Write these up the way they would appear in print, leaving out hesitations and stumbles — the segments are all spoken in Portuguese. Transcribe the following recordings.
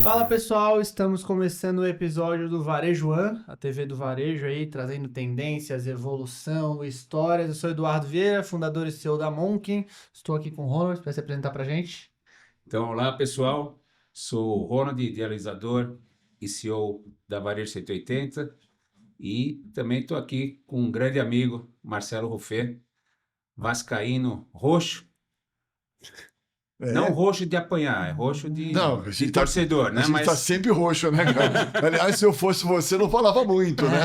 Fala pessoal, estamos começando o episódio do Varejo One, a TV do Varejo aí, trazendo tendências, evolução, histórias. Eu sou Eduardo Vieira, fundador e CEO da Monkin. Estou aqui com o Ronald para se apresentar para a gente. Então, olá pessoal, sou o Ronald, idealizador e CEO da Varejo 180 e também estou aqui com um grande amigo, Marcelo Ruffet, vascaíno roxo, não roxo de apanhar, é roxo de torcedor, né? A gente tá sempre roxo, né, cara? Aliás, se eu fosse você, não falava muito, né?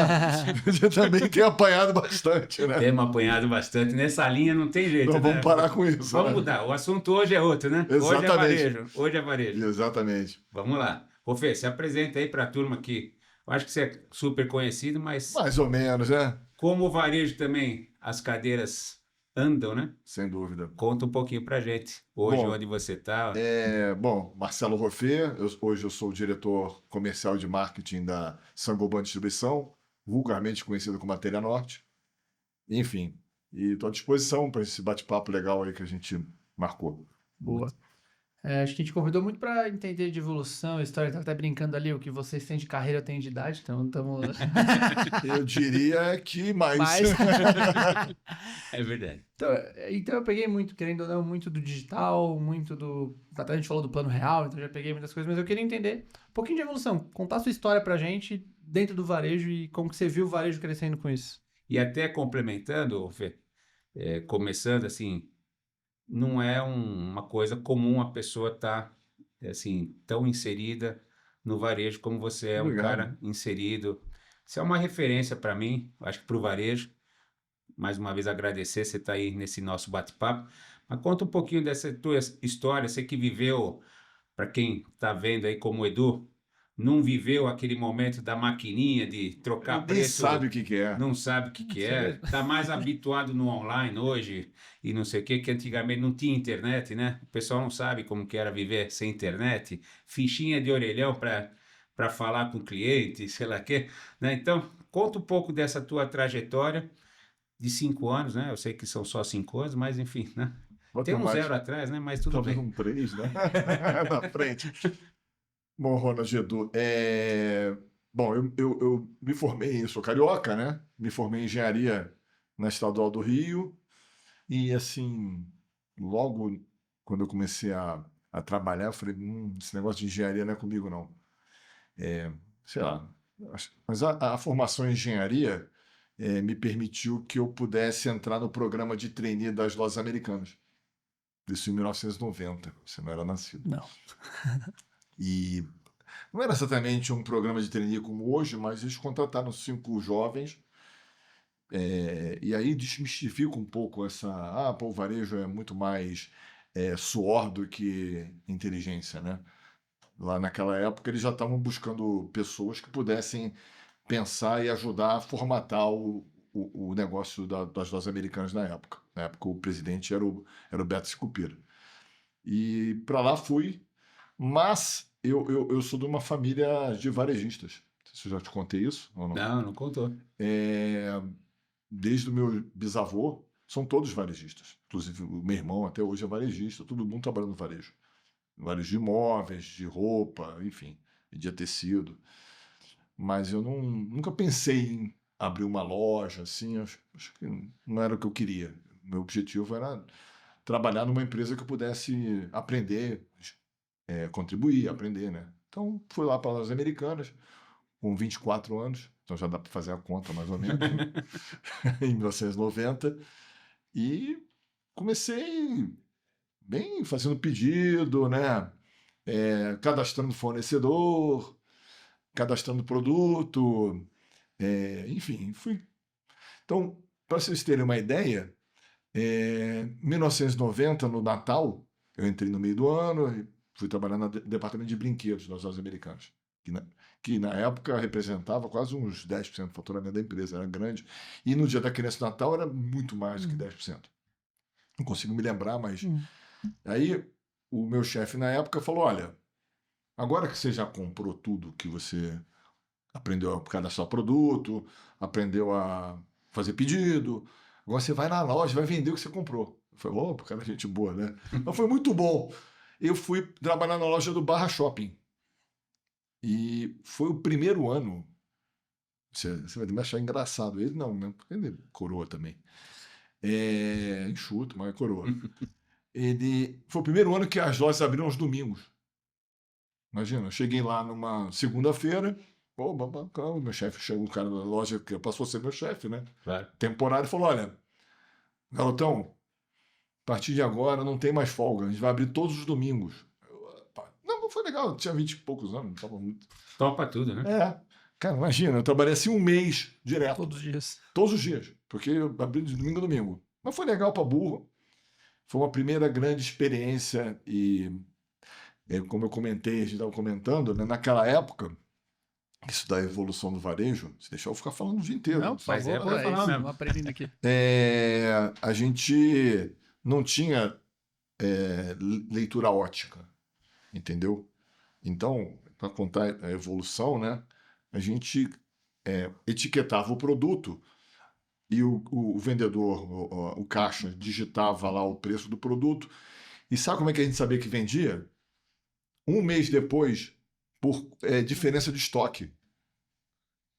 A gente também tem apanhado bastante, né? Temos apanhado bastante, nessa linha não tem jeito, Então né? vamos parar com isso. Vamos né? mudar, o assunto hoje é outro, né? Exatamente. Hoje é varejo. Exatamente. Vamos lá. Ruffet, se apresenta aí para a turma aqui. Eu acho que você é super conhecido, mas Mais ou menos, né? como o varejo também, as cadeiras andam, né? Sem dúvida. Conta um pouquinho pra gente. Hoje, Bom, onde você está. Bom, Marcelo Ruffet, hoje eu sou o diretor comercial de marketing da Saint-Gobain Distribuição, vulgarmente conhecido como Matéria Norte. Enfim, e estou à disposição para esse bate-papo legal aí que a gente marcou. Boa. Acho que a gente convidou muito para entender de evolução, história, tá até brincando ali, o que vocês têm de carreira eu tenho de idade, então estamos... Eu diria que mais. É verdade. Então eu peguei muito, querendo ou não, muito do digital, muito do... Até a gente falou do plano real, então já peguei muitas coisas, mas eu queria entender um pouquinho de evolução. Contar a sua história pra gente dentro do varejo e como que você viu o varejo crescendo com isso. E até complementando, Fê, começando assim, não é uma coisa comum a pessoa estar assim, tão inserida no varejo como você é um Obrigado. cara inserido. Você é uma referência para mim, acho que para o varejo. Mais uma vez agradecer você estar aí nesse nosso bate-papo. Mas conta um pouquinho dessa tua história, você que viveu, para quem está vendo aí como o Edu, não viveu aquele momento da maquininha de trocar Nem preço, sabe o que é. não sabe o que é, está mais habituado no online hoje e não sei o que antigamente não tinha internet, né? O pessoal não sabe como que era viver sem internet, fichinha de orelhão para falar com o cliente, sei lá o quê, né? Então, conta um pouco dessa tua trajetória de 5 anos, né? Eu sei que são só 5 anos, mas enfim, né? Pode Tem ter um mais. zero atrás, né? Mas tudo Talvez bem. um 3, né? Na frente. Bom, Ronald Edu, bom, eu me formei, eu sou carioca, né? Me formei em engenharia na Estadual do Rio e, assim, logo quando eu comecei a trabalhar, eu falei, esse negócio de engenharia não é comigo, não. Sei lá, mas a formação em engenharia me permitiu que eu pudesse entrar no programa de trainee das lojas americanas. Isso em 1990, você não era nascido. Não. E não era exatamente um programa de trainee como hoje, mas eles contrataram 5 jovens. E aí desmistifica um pouco o varejo é muito mais suor do que inteligência, né? Lá naquela época eles já estavam buscando pessoas que pudessem pensar e ajudar a formatar o negócio das lojas americanas na época. Na época o presidente era o Beto Scupira. E para lá fui, mas eu sou de uma família de varejistas. Não sei se eu já te contei isso ou não. Não contou. Desde o meu bisavô, são todos varejistas. Inclusive o meu irmão até hoje é varejista, todo mundo trabalhando no varejo. Varejo de imóveis, de roupa, enfim, de tecido. Mas eu nunca pensei em abrir uma loja, assim, acho que não era o que eu queria. Meu objetivo era trabalhar numa empresa que eu pudesse aprender, contribuir, aprender, né? Então, fui lá para as Americanas, com 24 anos, então já dá para fazer a conta mais ou menos, né? Em 1990, e comecei bem fazendo pedido, né? Cadastrando fornecedor, cadastrando produto, enfim, fui. Então, para vocês terem uma ideia, em 1990, no Natal, eu entrei no meio do ano e fui trabalhar no departamento de brinquedos das lojas americanas, que na época representava quase uns 10% do faturamento da empresa, era grande. E no dia da criança do Natal era muito mais do que 10%. Não consigo me lembrar, mas... Aí o meu chefe na época falou, olha, agora que você já comprou tudo que você aprendeu a cadastrar produto, aprendeu a fazer pedido, agora você vai na loja, vai vender o que você comprou. Eu falei, opa, cara, gente boa, né? Mas foi muito bom. Eu fui trabalhar na loja do Barra Shopping. E foi o primeiro ano. Você vai me achar engraçado. Ele não, né? Ele é coroa também. Enxuto, mas é coroa. Ele foi o primeiro ano que as lojas abriram aos domingos. Imagina, eu cheguei lá numa segunda-feira, pô, bacana, meu chefe chegou, o cara da loja que passou a ser meu chefe, né? Claro. Temporário, falou: olha, garotão, a partir de agora não tem mais folga, a gente vai abrir todos os domingos. Não foi legal, eu tinha 20 e poucos anos, não tava muito. Topa tudo, né? Cara, imagina, eu trabalhei assim um mês direto. Todos os dias. Todos os dias, porque eu abri de domingo a domingo. Mas foi legal para burro. Foi uma primeira grande experiência e, como eu comentei, a gente estava comentando, né, naquela época, isso da evolução do varejo, se deixar eu ficar falando o dia inteiro. Não, por Mas favor, é pra falar isso, mesmo. vamos aprendendo aqui. A gente não tinha leitura ótica, entendeu? Então, para contar a evolução, né, a gente etiquetava o produto e o vendedor, o caixa, digitava lá o preço do produto. E sabe como é que a gente sabia que vendia? Um mês depois, por diferença de estoque.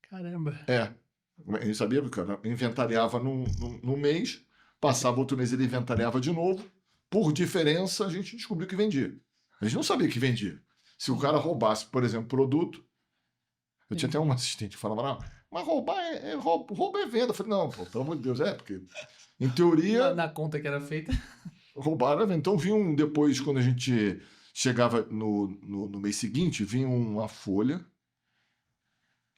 Caramba. A gente sabia que o cara inventariava no mês, passava outro mês ele inventariava de novo. Por diferença, a gente descobriu que vendia. A gente não sabia que vendia. Se o cara roubasse, por exemplo, produto. Eu tinha até um assistente que falava: não, mas roubar roubo é venda. Eu falei: não, pô, pelo amor de Deus, porque em teoria. Na conta que era feita. Roubaram a venda. Então vinha depois, quando a gente chegava no mês seguinte, vinha uma folha,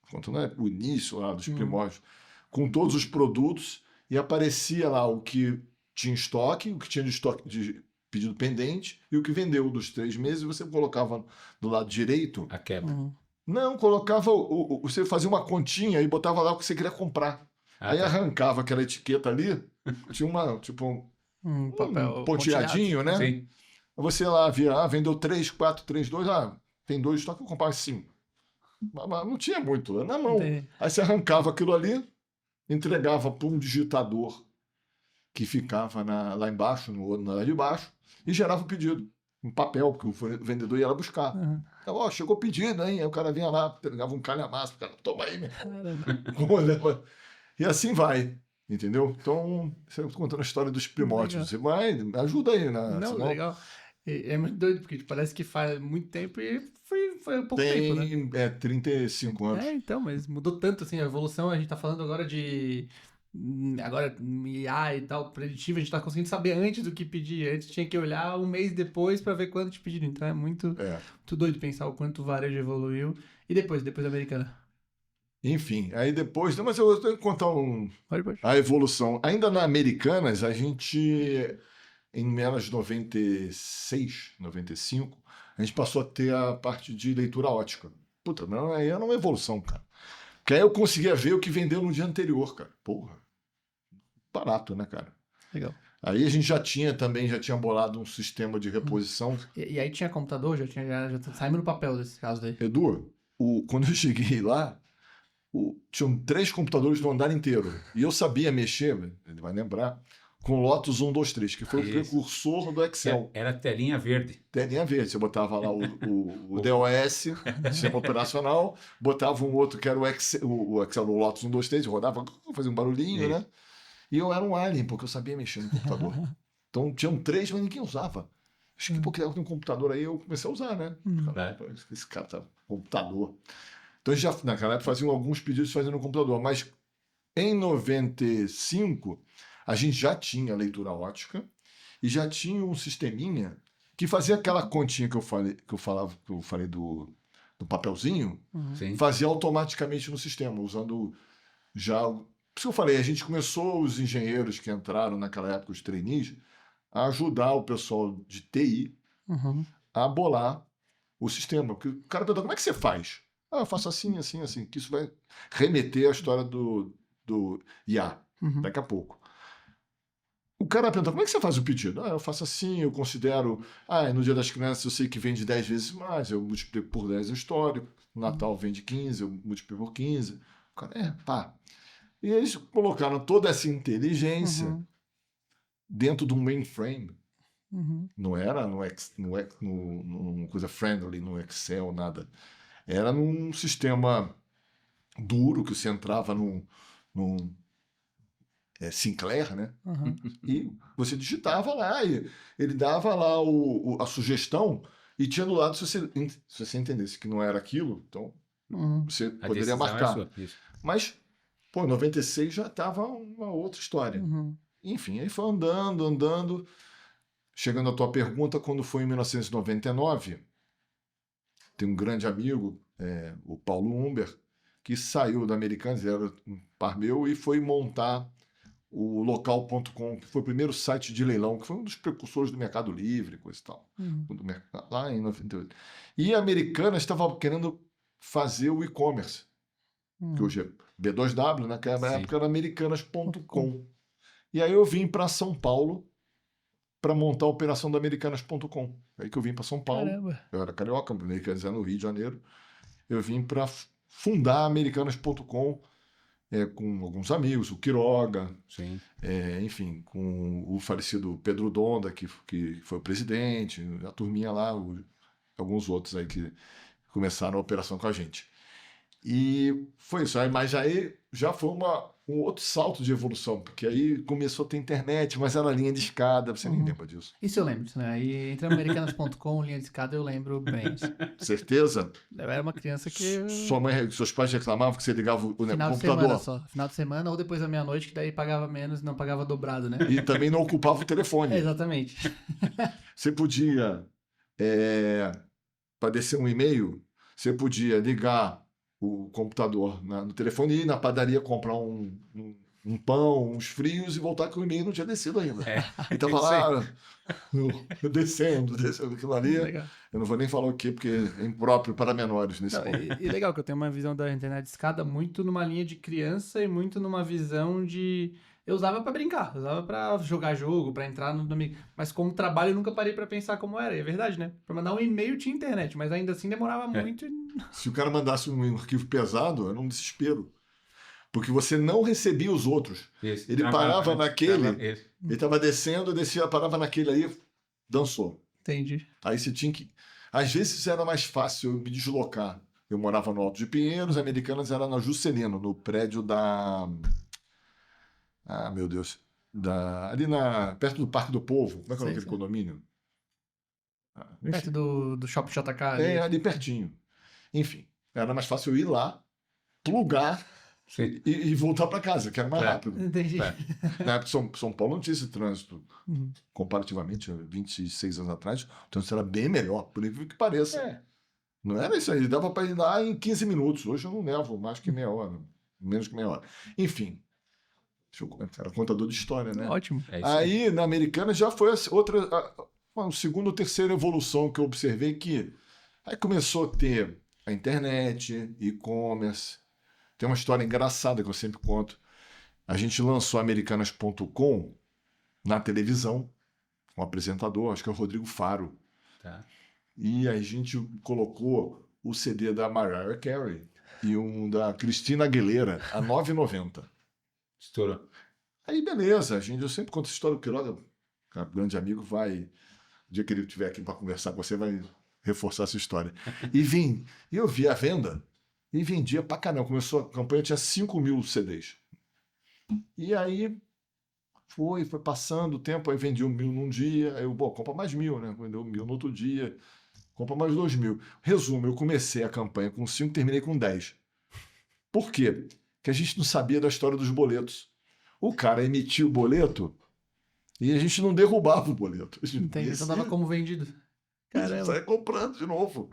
contando o início lá dos primórdios, com todos os produtos, e aparecia lá o que tinha em estoque, o que tinha de estoque de pedido pendente, e o que vendeu dos 3 meses, você colocava do lado direito. A quebra. Não, colocava. Você fazia uma continha e botava lá o que você queria comprar. Aí tá. arrancava aquela etiqueta ali, tinha uma, tipo, Papel pontilhadinho, né? Sim. Você lá via, vendeu 3, 4, 3, 2, tem 2 estoques, eu comprava 5. Mas não tinha muito, era na mão. Entendi. Aí você arrancava aquilo ali, entregava para um digitador que ficava lá embaixo, no andar de baixo, e gerava o pedido. Um papel que o vendedor ia lá buscar. Então, chegou o pedido, hein? Aí o cara vinha lá, pegava um calhamaço, o cara, toma aí, meu. E assim vai, entendeu? Então, você está contando a história dos primórdios. Você vai, ajuda aí, né? Não, Senão... legal. É muito doido, porque parece que faz muito tempo e foi pouco tempo, né? 35 anos. Então, mas mudou tanto, assim, a evolução, a gente tá falando agora agora, IA e tal, preditivo, a gente tá conseguindo saber antes do que pedir. Antes tinha que olhar um mês depois pra ver quanto te pediram. Então é muito doido pensar o quanto o varejo evoluiu. E depois da Americana? Enfim, aí depois... Mas eu tenho que contar Pode. a evolução. Ainda na Americanas, a gente, em menos de 96, 95, a gente passou a ter a parte de leitura ótica. Puta, não, aí era uma evolução, cara. Porque aí eu conseguia ver o que vendeu no dia anterior, cara. Porra. Barato, né, cara? Legal. Aí a gente já tinha bolado um sistema de reposição. E aí tinha computador? Já saímos no papel desse caso daí. Edu, quando eu cheguei lá, tinham 3 computadores no andar inteiro. E eu sabia mexer, ele vai lembrar, com Lotus 123, que foi o precursor do Excel. Era telinha verde. Telinha verde. Você botava lá o DOS, sistema operacional, botava um outro que era o Excel do Lotus 123, rodava, fazia um barulhinho, né? E eu era um alien, porque eu sabia mexer no computador. Então tinham 3, mas ninguém usava. Acho que porque tem um computador aí, eu comecei a usar, né? Esse cara tá computador. Então, já naquela época faziam alguns pedidos fazendo no computador, mas em 95 a gente já tinha leitura ótica e já tinha um sisteminha que fazia aquela continha que eu falei do papelzinho, fazia automaticamente no sistema, usando já... Por isso que eu falei, a gente começou, os engenheiros que entraram naquela época, os trainees, a ajudar o pessoal de TI a bolar o sistema. Porque o cara pergunta, como é que você faz? Eu faço assim, assim, assim. Que isso vai remeter à história do IA, daqui a pouco. O cara pergunta, como é que você faz o pedido? Eu faço assim, eu considero... no Dia das Crianças eu sei que vende 10 vezes mais, eu multiplico por 10 o histórico. No Natal vende 15, eu multiplico por 15. O cara, pá. E eles colocaram toda essa inteligência dentro de um mainframe. Não era no coisa friendly, no Excel, nada. Era num sistema duro, que você entrava num Sinclair, né? Uhum. E você digitava lá, e ele dava lá a sugestão, e tinha do lado, se você entendesse que não era aquilo, então Uhum. você A poderia decisão é marcar. sua. Isso. Mas, pô, em 96 já estava uma outra história. Uhum. Enfim, aí foi andando. Chegando à tua pergunta, quando foi em 1999, tem um grande amigo, o Paulo Humber, que saiu da Americanas, era um par meu, e foi montar o local.com, que foi o primeiro site de leilão, que foi um dos precursores do Mercado Livre, coisa e tal, Uhum. lá em 98. E a Americanas estava querendo fazer o e-commerce, que hoje é B2W, naquela Sim. época era americanas.com. E aí eu vim para São Paulo para montar a operação da americanas.com. Aí que eu vim para São Paulo. Caramba. Eu era carioca, Americanas era no Rio de Janeiro. Eu vim para fundar a americanas.com com alguns amigos, o Quiroga, Sim. enfim, com o falecido Pedro Donda, que foi o presidente, a turminha lá, alguns outros aí que começaram a operação com a gente. E foi isso. Mas aí já foi um outro salto de evolução, porque aí começou a ter internet, mas era linha de escada, você nem lembra disso. Isso eu lembro, né? Aí entre americanas.com, linha de escada, eu lembro bem. Certeza? Eu era uma criança que... Seus pais reclamavam que você ligava o Final de computador. semana só. Final de semana ou depois da meia-noite, que daí pagava menos e não pagava dobrado, né? E também não ocupava o telefone. Exatamente. Você podia, para descer um e-mail, você podia ligar o computador no telefone e ir na padaria comprar um pão, uns frios e voltar que o e-mail não tinha descido ainda. E tava lá descendo aquilo ali. Legal. Eu não vou nem falar o quê, porque é impróprio para menores nesse Não, ponto. e legal que eu tenho uma visão da internet de escada muito numa linha de criança e muito numa visão de... Eu usava pra brincar, eu usava pra jogar jogo, pra entrar no... Mas como trabalho eu nunca parei pra pensar como era. E é verdade, né? Pra mandar um e-mail tinha internet, mas ainda assim demorava muito. Se o cara mandasse um arquivo pesado, era um desespero. Porque você não recebia os outros. Isso. Ele parava naquele, Isso. ele estava descendo, descia, parava naquele aí, dançou. Entendi. Aí você tinha que... Às vezes era mais fácil eu me deslocar. Eu morava no Alto de Pinheiros, Americanas era na Juscelino, no prédio da... Ah, meu Deus. Ali perto do Parque do Povo. Como é que é Sei, aquele sei. condomínio? Perto do Shopping JK ali. Ali pertinho. Enfim, era mais fácil eu ir lá, plugar Sim. e voltar para casa, que era mais rápido. Entendi. Na época, São Paulo não tinha esse trânsito. Uhum. Comparativamente, 26 anos atrás, o trânsito era bem melhor, por incrível que pareça. Não era isso aí, dava para ir lá em 15 minutos. Hoje eu não levo mais que meia hora, menos que meia hora. Enfim, era contador de história, né? Ótimo. É isso aí. Aí, na Americana, já foi a segunda ou terceira evolução que eu observei que aí começou a ter a internet, e-commerce. Tem uma história engraçada que eu sempre conto. A gente lançou americanas.com na televisão, um apresentador, acho que é o Rodrigo Faro. Tá. E a gente colocou o CD da Mariah Carey e um da Christina Aguilera a R$ 9,90. Estourou. Aí, beleza, eu sempre conto essa história do Quiroga, grande amigo, o dia que ele estiver aqui para conversar com você, vai reforçar essa história. E eu vi a venda e vendia pra caramba. Começou a campanha, tinha 5.000 CDs. E aí foi passando o tempo, aí vendi 1.000 num dia, aí eu, compra mais 1.000, né? Vendeu 1.000 no outro dia, compra mais 2.000. Resumo, eu comecei a campanha com 5, terminei com 10. Por quê? Porque a gente não sabia da história dos boletos. O cara emitia o boleto e a gente não derrubava o boleto. Entendi. Então dava como vendido. Caramba. Saia comprando de novo.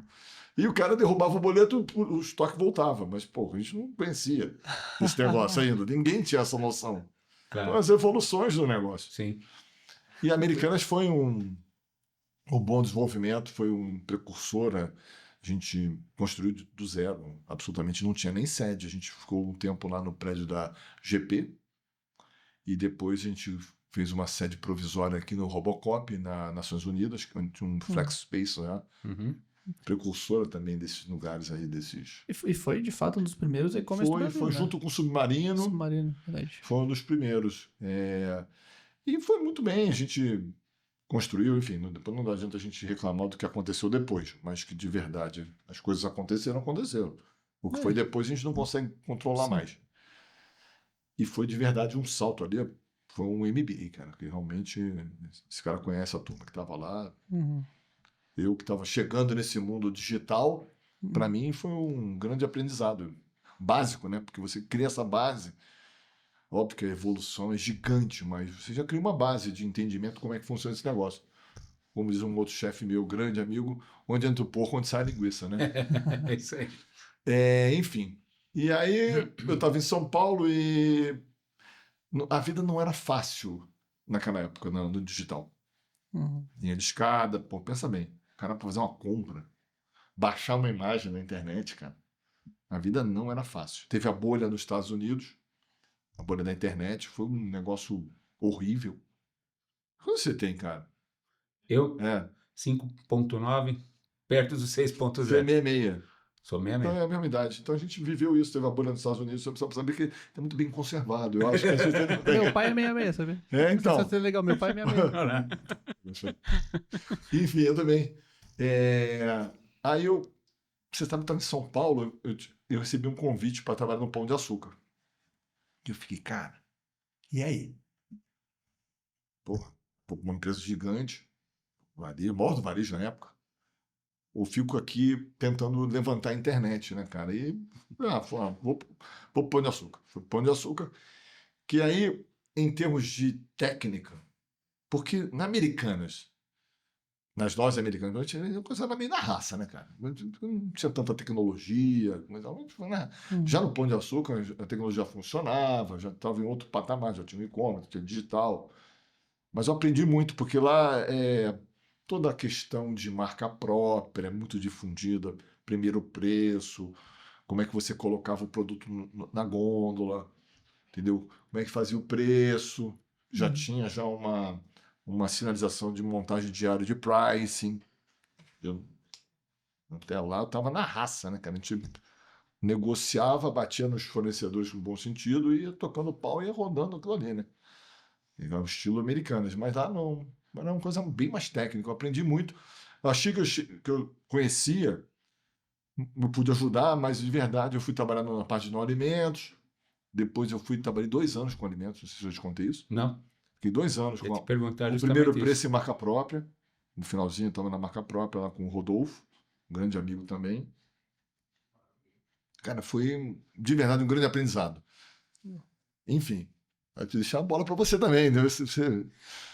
E o cara derrubava o boleto, o estoque voltava. Mas, pô, a gente não conhecia esse negócio ainda. Ninguém tinha essa noção. Claro. Então, as evoluções do negócio. Sim. E a Americanas foi um bom desenvolvimento, foi um precursor. A gente construiu do zero. Absolutamente não tinha nem sede. A gente ficou um tempo lá no prédio da GP. E depois a gente fez uma sede provisória aqui no Robocop, nas Nações Unidas, que tinha um flex space lá. Uhum. Precursora também desses lugares aí, desses... E foi, de fato, um dos primeiros e-commerce do Brasil, Foi né? junto com o Submarino. Submarino, verdade. Foi um dos primeiros. E foi muito bem, a gente construiu, enfim, depois não adianta a gente reclamar do que aconteceu depois, mas que de verdade as coisas aconteceram. O que foi depois a gente não consegue controlar Sim. mais. E foi de verdade um salto ali, foi um MBA, cara, que realmente esse cara conhece a turma que estava lá. Uhum. Eu que estava chegando nesse mundo digital, para mim foi um grande aprendizado básico, né? Porque você cria essa base. Óbvio que a evolução é gigante, mas você já cria uma base de entendimento de como é que funciona esse negócio. Como diz um outro chefe meu, grande amigo, onde entra o porco, onde sai a linguiça, né? É isso aí. Enfim. E aí eu estava em São Paulo e a vida não era fácil naquela época, no digital. Uhum. Linha de escada, pô, pensa bem. O cara para fazer uma compra, baixar uma imagem na internet, cara. A vida não era fácil. Teve a bolha nos Estados Unidos, a bolha da internet, foi um negócio horrível. Quando você tem, cara? Eu, É, 5.9, perto do você é 6.0. 66. Sou Então 66. é a mesma idade. Então a gente viveu isso, teve a bolha nos Estados Unidos, você precisa saber que é muito bem conservado. Eu acho que a gente não tem. Meu pai é 66, sabe? Então. Isso é legal, meu pai é 66. Olha lá. Enfim, eu também. Aí você sabe, estava em São Paulo, eu recebi um convite para trabalhar no Pão de Açúcar. E eu fiquei, cara, e aí? Porra, uma empresa gigante, maior do varejo na época. Eu fico aqui tentando levantar a internet, né, cara? E, vou pro Pão de Açúcar. Fui pro Pão de Açúcar, que aí, em termos de técnica, porque na Americanas, nas lojas americanas, a gente coisa meio na raça, né, cara? Não tinha tanta tecnologia, mas, né? Já no Pão de Açúcar, a tecnologia funcionava, já estava em outro patamar, já tinha o e-commerce, tinha digital. Mas eu aprendi muito, porque lá toda a questão de marca própria é muito difundida. Primeiro preço, como é que você colocava o produto na gôndola, entendeu? Como é que fazia o preço. Já tinha já uma sinalização de montagem diária de pricing. Eu, até lá eu estava na raça, né, cara? A gente negociava, batia nos fornecedores no bom sentido e ia tocando pau e ia rodando aquilo ali, né? É o estilo americano, mas lá não. Era uma coisa bem mais técnica. Eu aprendi muito. Eu achei que eu conhecia, não pude ajudar, mas de verdade eu fui trabalhando na parte de não alimentos. Depois eu trabalhei 2 anos com alimentos, não sei se eu te contei isso. Não, Fiquei 2 anos ia com te perguntar o primeiro justamente preço isso. em marca própria. No finalzinho, estava na marca própria lá com o Rodolfo, um grande amigo também. Cara, foi de verdade um grande aprendizado. Enfim, vai te deixar a bola para você também, né?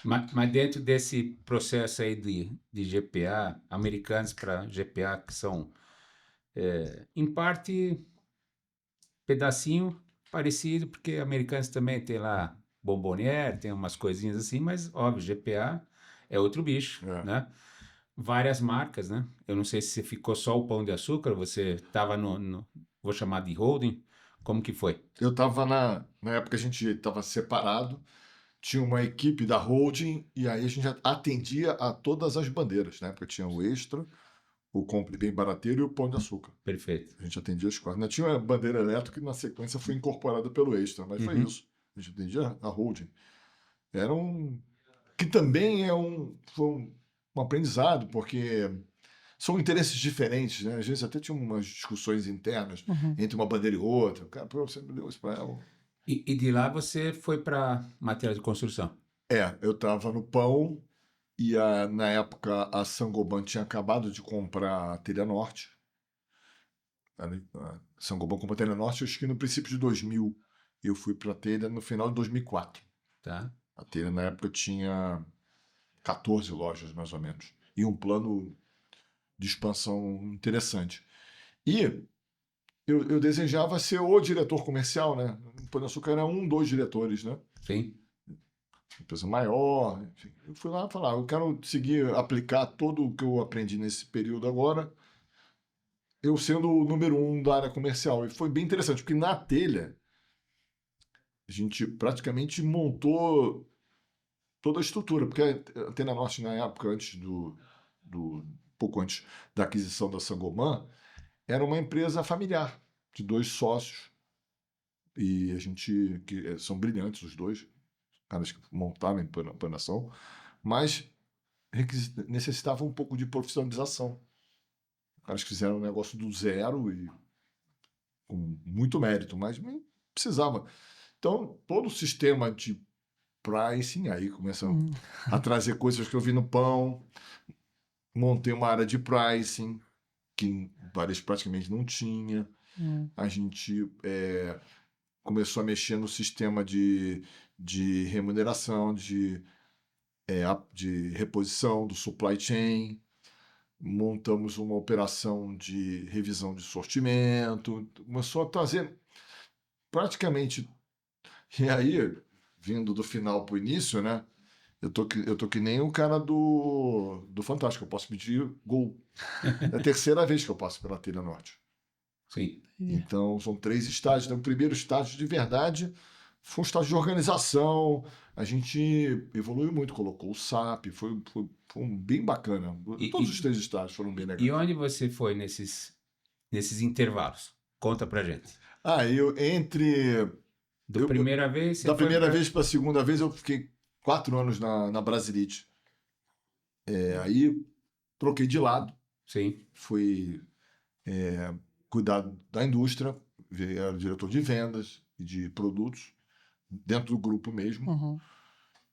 Mas dentro desse processo aí de GPA, americanos para GPA, que são, em parte, pedacinho parecido, porque americanos também tem lá Bomboniere, tem umas coisinhas assim, mas, óbvio, GPA é outro bicho, É. né? Várias marcas, né? Eu não sei se ficou só o Pão de Açúcar, você estava vou chamar de holding, como que foi? Eu estava na época a gente estava separado, tinha uma equipe da holding e aí a gente atendia a todas as bandeiras. Na época tinha o Extra, o Compre Bem Barateiro e o Pão de Açúcar. Perfeito. A gente atendia as quatro. Ainda tinha uma bandeira elétrica que na sequência foi incorporada pelo Extra, mas foi Uhum. isso. A gente atendia a holding. Era que também foi um aprendizado, porque são interesses diferentes, né? Às vezes até tinha umas discussões internas entre uma bandeira e outra. Cara, pô, você me deu isso para ela. E de lá você foi para matéria de construção. Eu estava no Pão e na época a Sangoban tinha acabado de comprar a Telha Norte. A Sangoban comprou a Telha Norte, acho que no princípio de 2000. Eu fui para a Telha no final de 2004. Tá? A Telha na época tinha 14 lojas, mais ou menos. E um plano de expansão interessante. E eu desejava ser o diretor comercial, né? O Pão de Açúcar era dois diretores, né? Sim. Empresa maior, enfim. Eu fui lá falar, eu quero seguir, aplicar todo o que eu aprendi nesse período agora, eu sendo o número 1 da área comercial. E foi bem interessante, porque na telha, a gente praticamente montou toda a estrutura, porque a Telha Norte, na época, pouco antes da aquisição da Sangoban, era uma empresa familiar, de 2 sócios, e a gente, que são brilhantes os dois, caras que montaram a empanação, mas necessitava um pouco de profissionalização. Os caras fizeram um negócio do zero e com muito mérito, mas não precisava. Então, todo o sistema de pricing, aí começa a trazer coisas que eu vi no pão, montei uma área de pricing, que varejo praticamente não tinha. A gente começou a mexer no sistema de remuneração, de reposição do supply chain, montamos uma operação de revisão de sortimento, começou a trazer praticamente. E aí, vindo do final para o início, né? Eu tô que nem o cara do Fantástico, eu posso pedir gol. É a terceira vez que eu passo pela Telha Norte. Sim. Então, são 3 estágios. Então, o primeiro estágio, de verdade, foi um estágio de organização. A gente evoluiu muito, colocou o SAP, foi bem bacana. Todos os 3 estágios foram bem legais. E onde você foi nesses intervalos? Conta pra gente. Primeira vez? Da primeira vez para a segunda vez, eu fiquei 4 anos na Brasilite. Aí, troquei de lado. Sim. Fui cuidar da indústria, era diretor de vendas e de produtos, dentro do grupo mesmo.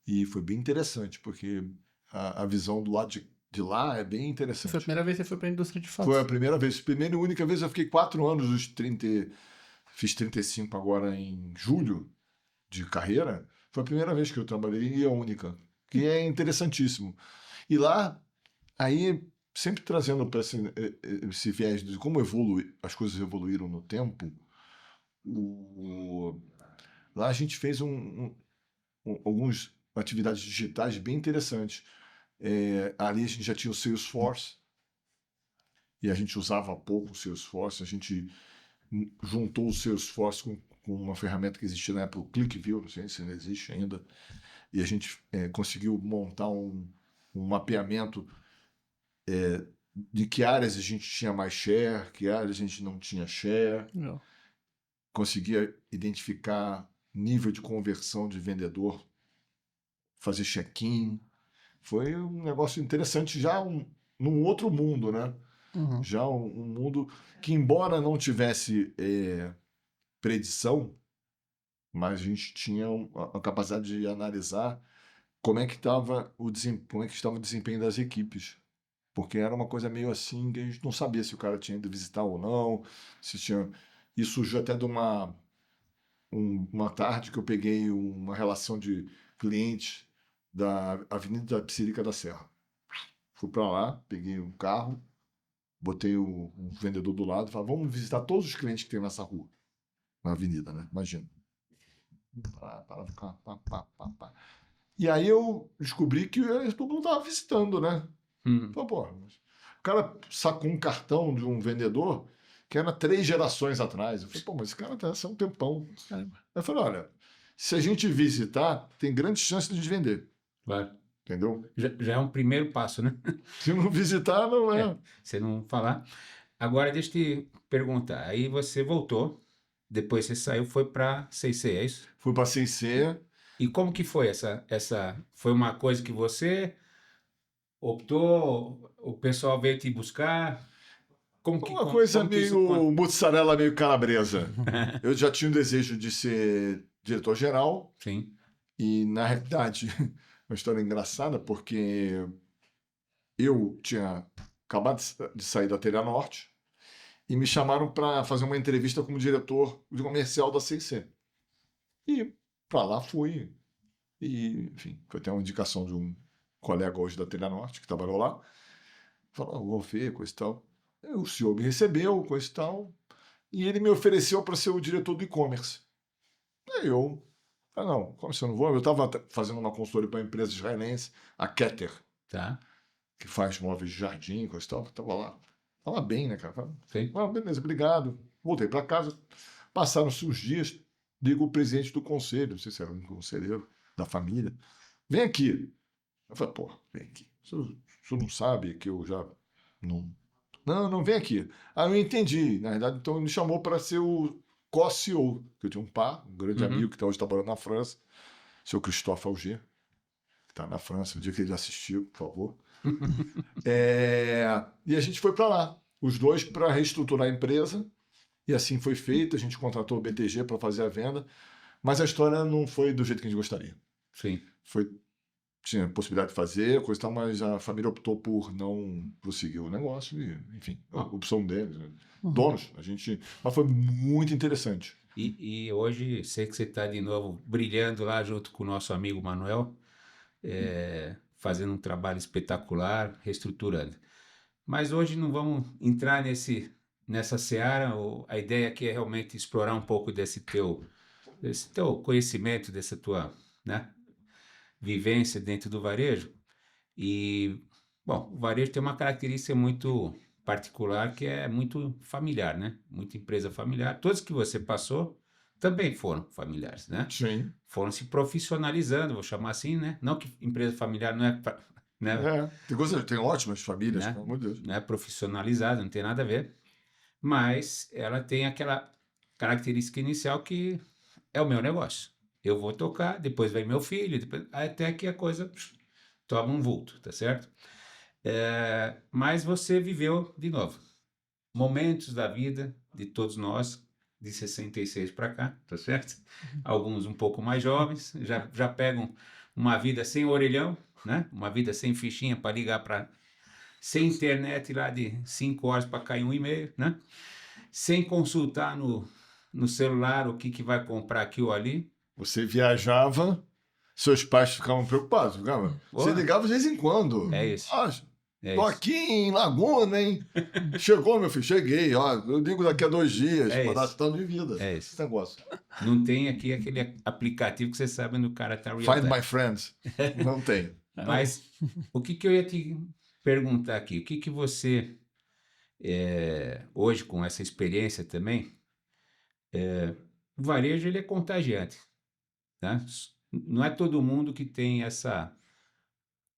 E foi bem interessante, porque a visão do lado de lá é bem interessante. Foi a primeira vez que você foi para a indústria de fato? Foi a primeira vez. Primeira e única vez. Eu fiquei 4 anos, dos 30, fiz 35 agora em julho de carreira. Foi a primeira vez que eu trabalhei e a única, que é interessantíssimo. E lá, aí, sempre trazendo para esse viés de como as coisas evoluíram no tempo, lá a gente fez algumas atividades digitais bem interessantes. Ali a gente já tinha o Salesforce, e a gente usava pouco o Salesforce. A gente juntou o Salesforce com uma ferramenta que existia na época, o ClickView, não sei se ainda existe ainda, e a gente conseguiu montar um mapeamento de que áreas a gente tinha mais share, que áreas a gente não tinha share. Não. Conseguia identificar nível de conversão de vendedor, fazer check-in. Foi um negócio interessante, já num outro mundo, né? Já um mundo que, embora não tivesse predição, mas a gente tinha a capacidade de analisar como é que estava o desempenho das equipes. Porque era uma coisa meio assim, que a gente não sabia se o cara tinha ido visitar ou não, se tinha... E surgiu até de uma tarde que eu peguei uma relação de clientes da Avenida Psirica da Serra. Fui para lá, peguei um carro, botei um vendedor do lado e falei, vamos visitar todos os clientes que tem nessa rua, na avenida, né? Imagina. Pá. E aí eu descobri que todo mundo estava visitando, né? Falei, pô, o cara sacou um cartão de um vendedor que era 3 gerações atrás. Eu falei, pô, mas esse cara tá há um tempão. Eu falei, olha, se a gente visitar, tem grandes chances de a gente vender. Claro. Entendeu? Já é um primeiro passo, né? Se não visitar, não é. Se não falar. Agora, deixa eu te perguntar. Aí você voltou, depois você saiu, foi para 6C, é isso? Fui para 6C. E como que foi essa... Foi uma coisa que você optou, o pessoal veio te buscar? Uma coisa meio mussarela, meio calabresa. Eu já tinha o desejo de ser diretor-geral. Sim. E, na realidade, uma história engraçada, porque eu tinha acabado de sair da Telha Norte e me chamaram para fazer uma entrevista como diretor de comercial da 6C. E para lá fui. E, enfim, foi até uma indicação de um colega hoje da Telha Norte, que trabalhou lá. Falou, vou ver, coisa e tal. O senhor me recebeu, coisa e tal. E ele me ofereceu para ser o diretor do e-commerce. Aí eu falei, não, como assim eu não vou? Eu estava fazendo uma consultoria para uma empresa israelense, a Keter, Tá. que faz móveis de jardim, coisa e tal. Estava lá. Estava bem, né, cara? Sim. Beleza, obrigado. Voltei para casa. Passaram-se uns dias, ligo o presidente do conselho, não sei se era um conselheiro da família. Vem aqui. Eu falei, pô, vem aqui. O senhor não sabe que eu já não... Não, vem aqui. Aí eu entendi. Na verdade, então ele me chamou para ser o co-CEO, que eu tinha um grande amigo que hoje está morando na França, o seu Christophe Auger, que está na França, o dia que ele assistiu, por favor. E a gente foi para lá, os dois, para reestruturar a empresa, e assim foi feito. A gente contratou o BTG para fazer a venda, mas a história não foi do jeito que a gente gostaria. Sim. Tinha possibilidade de fazer, coisa e tal, mas a família optou por não prosseguir o negócio, e, enfim, a opção deles, né? Donos, mas foi muito interessante. E hoje, sei que você está de novo brilhando lá junto com o nosso amigo Manuel, fazendo um trabalho espetacular, reestruturando. Mas hoje não vamos entrar nessa seara. A ideia aqui é realmente explorar um pouco desse teu conhecimento, dessa tua, né, vivência dentro do varejo. E, bom, o varejo tem uma característica muito particular, que é muito familiar, né? Muita empresa familiar. Todos que você passou também foram familiares, né? Sim. Foram se profissionalizando, vou chamar assim, né? Não que empresa familiar não é, né? Tem ótimas famílias, Né? pelo amor de Deus. Não é profissionalizada, não tem nada a ver. Mas ela tem aquela característica inicial que é o meu negócio. Eu vou tocar, depois vem meu filho, até que a coisa toma um vulto, tá certo? Mas você viveu, de novo, momentos da vida de todos nós, de 66 para cá, tá certo? Alguns um pouco mais jovens, já pegam uma vida sem orelhão, né? Uma vida sem fichinha para ligar para... Sem internet lá de 5 horas para cair um e-mail, né? Sem consultar no celular o que vai comprar aqui ou ali. Você viajava, seus pais ficavam preocupados. Você ligava de vez em quando. É isso. Tô aqui em Laguna, hein? Chegou, meu filho? Cheguei. Eu ligo daqui a 2 dias. É Para isso. dar de vida. É isso. Esse negócio. Não tem aqui aquele aplicativo que você sabe onde o cara tá real Find time. my friends. Não tem. Mas o que eu ia te perguntar aqui? O que você, hoje com essa experiência também, o varejo ele é contagiante, né? Não é todo mundo que tem essa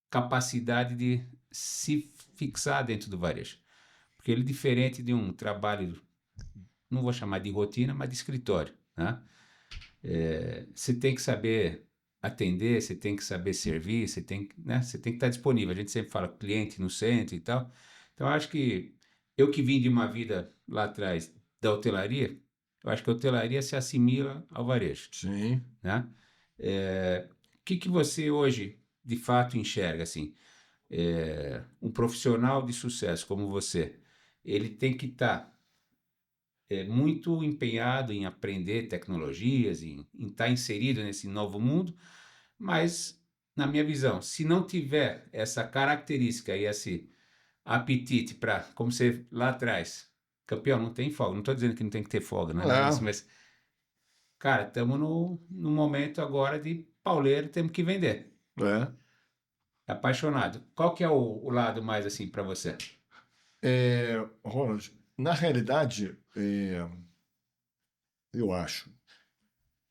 capacidade de se fixar dentro do varejo. Porque ele é diferente de um trabalho, não vou chamar de rotina, mas de escritório, né? Você tem que saber atender, você tem que saber servir, né? Você tem que estar disponível. A gente sempre fala cliente no centro e tal. Então, eu acho que eu que vim de uma vida lá atrás da hotelaria, eu acho que a hotelaria se assimila ao varejo, Sim. né? O que você hoje, de fato, enxerga, assim? Um profissional de sucesso como você, ele tem que estar muito empenhado em aprender tecnologias, em estar inserido nesse novo mundo, mas, na minha visão, se não tiver essa característica e esse apetite para, como você lá atrás, campeão, não tem folga, não estou dizendo que não tem que ter folga, não é nada disso, mas, cara, estamos no momento agora de pauleiro, temos que vender. Apaixonado. Qual que é o lado mais assim para você? Ronald, na realidade, eu acho.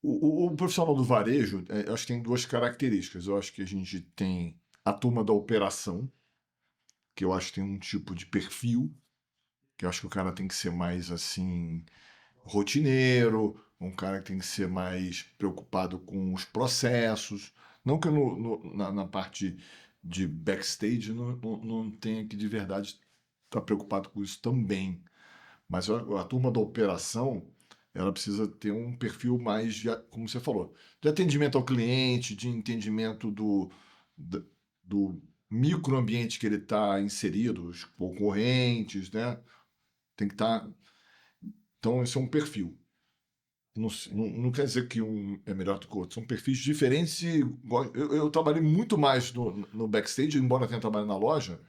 O profissional do varejo, eu acho que tem 2 características. Eu acho que a gente tem a turma da operação, que eu acho que tem um tipo de perfil, que eu acho que o cara tem que ser mais assim, rotineiro, um cara que tem que ser mais preocupado com os processos. Não que na parte de backstage não tenha que de verdade estar preocupado com isso também. Mas a turma da operação, ela precisa ter um perfil mais, como você falou, de atendimento ao cliente, de entendimento do microambiente que ele está inserido, os concorrentes, né? Tem que estar... Então, esse é um perfil. Não quer dizer que um é melhor do que o outro. São perfis diferentes e eu trabalhei muito mais no backstage, embora tenha trabalhado na loja,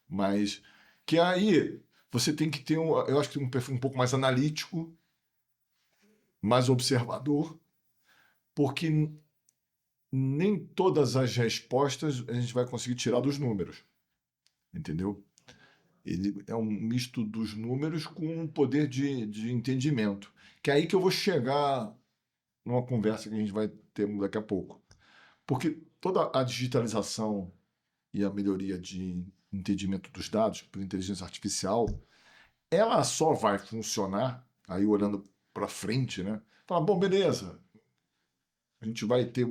mas que aí você tem que ter, eu acho que tem um perfil um pouco mais analítico, mais observador, porque nem todas as respostas a gente vai conseguir tirar dos números, entendeu? Ele é um misto dos números com um poder de entendimento, que é aí que eu vou chegar numa conversa que a gente vai ter daqui a pouco. Porque toda a digitalização e a melhoria de entendimento dos dados por inteligência artificial, ela só vai funcionar, aí olhando para frente, né? Fala, bom, beleza, a gente vai ter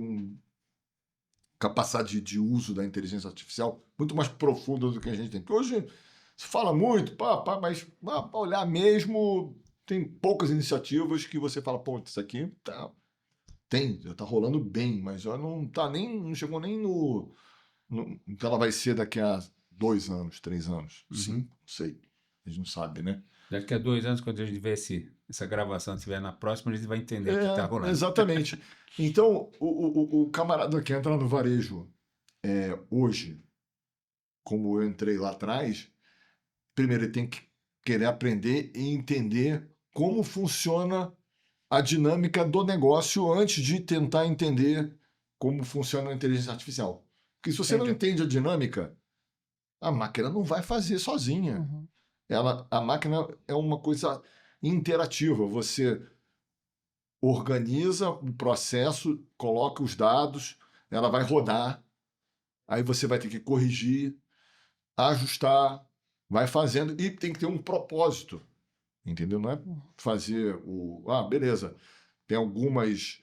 capacidade de uso da inteligência artificial muito mais profunda do que a gente tem. Porque hoje se fala muito, mas para olhar mesmo, tem poucas iniciativas que você fala, pô, isso aqui já tá rolando bem, mas já não chegou nem no que ela vai ser daqui a 2 anos, 3 anos, 5, não sei. A gente não sabe, né? Daqui a 2 anos, quando a gente vê essa gravação estiver na próxima, a gente vai entender o que está rolando. Exatamente. Então, o camarada que entra no varejo hoje, como eu entrei lá atrás, primeiro ele tem que querer aprender e entender como funciona a dinâmica do negócio antes de tentar entender como funciona a inteligência artificial. Porque se você não entende a dinâmica, a máquina não vai fazer sozinha. Uhum. A máquina é uma coisa interativa. Você organiza o processo, coloca os dados, ela vai rodar, aí você vai ter que corrigir, ajustar, vai fazendo e tem que ter um propósito, entendeu? Não é fazer beleza, tem alguns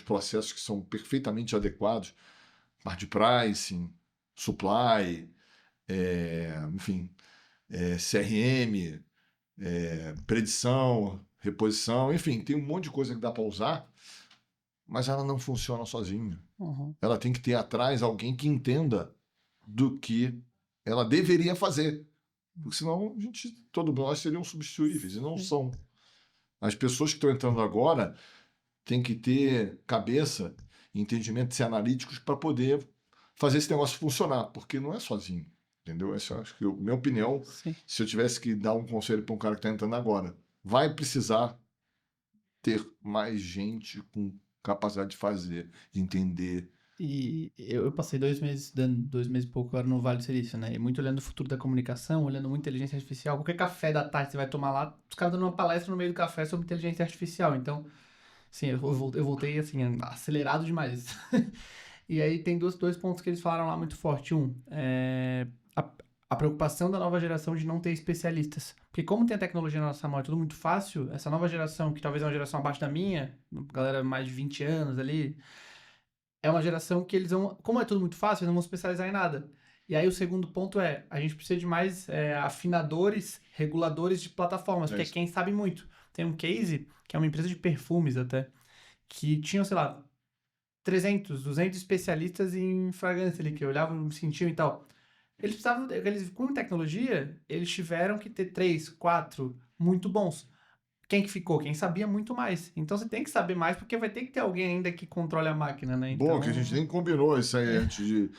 processos que são perfeitamente adequados, parte de pricing, supply, enfim, CRM, predição, reposição, enfim, tem um monte de coisa que dá para usar, mas ela não funciona sozinha. Uhum. Ela tem que ter atrás alguém que entenda do que ela deveria fazer. Porque senão todos nós seriam substituíveis, e não são. As pessoas que estão entrando agora têm que ter cabeça e entendimento ser analíticos para poder fazer esse negócio funcionar, porque não é sozinho. Entendeu? Essa, acho que, minha opinião, Sim. se eu tivesse que dar um conselho para um cara que está entrando agora, vai precisar ter mais gente com capacidade de fazer, de entender. E eu passei 2 meses estudando, 2 meses e pouco agora no Vale do Silício, né? E muito olhando o futuro da comunicação, olhando muito inteligência artificial. Qualquer café da tarde você vai tomar lá, os caras dando uma palestra no meio do café sobre inteligência artificial. Então, sim, eu voltei, assim, acelerado demais. E aí tem dois pontos que eles falaram lá muito forte. A preocupação da nova geração de não ter especialistas. Porque como tem a tecnologia na nossa mão, é tudo muito fácil, essa nova geração, que talvez é uma geração abaixo da minha, galera mais de 20 anos ali, é uma geração que eles vão, como é tudo muito fácil, eles não vão especializar em nada. E aí o segundo ponto a gente precisa de mais afinadores, reguladores de plataformas, porque é quem sabe muito. Tem um case, que é uma empresa de perfumes até, que tinham, sei lá, 300, 200 especialistas em fragrância ali, que olhavam, sentiam e tal. Com tecnologia, eles tiveram que ter 3, 4 muito bons. Quem que ficou? Quem sabia muito mais. Então você tem que saber mais, porque vai ter que ter alguém ainda que controle a máquina, né? Bom, que a gente nem combinou isso aí antes de...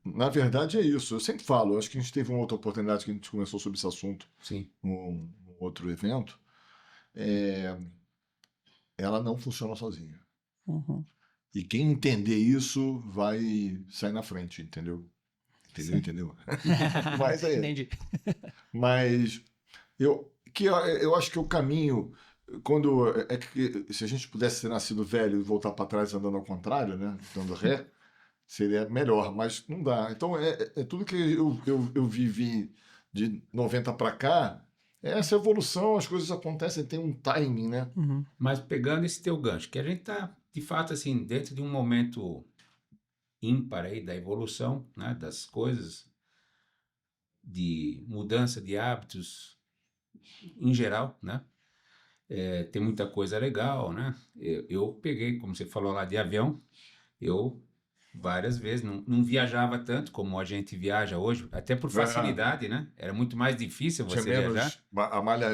Na verdade é isso. Eu sempre falo, acho que a gente teve uma outra oportunidade que a gente conversou sobre esse assunto. Sim. Num outro evento. Ela não funciona sozinha. Uhum. E quem entender isso vai sair na frente, entendeu? Entendeu? Mas Entendi. Mas eu acho que o caminho, que se a gente pudesse ter nascido velho e voltar para trás andando ao contrário, né, dando ré, seria melhor, mas não dá. Então é tudo que eu vivi de 90 para cá, essa evolução, as coisas acontecem, tem um timing, né? Uhum. Mas pegando esse teu gancho, que a gente está, de fato, assim, dentro de um momento ímpar aí da evolução, né, das coisas, de mudança de hábitos em geral, né? Tem muita coisa legal, né? Eu peguei, como você falou lá, de avião, eu várias vezes não viajava tanto como a gente viaja hoje, até por facilidade, né? Era muito mais difícil você viajar. A malha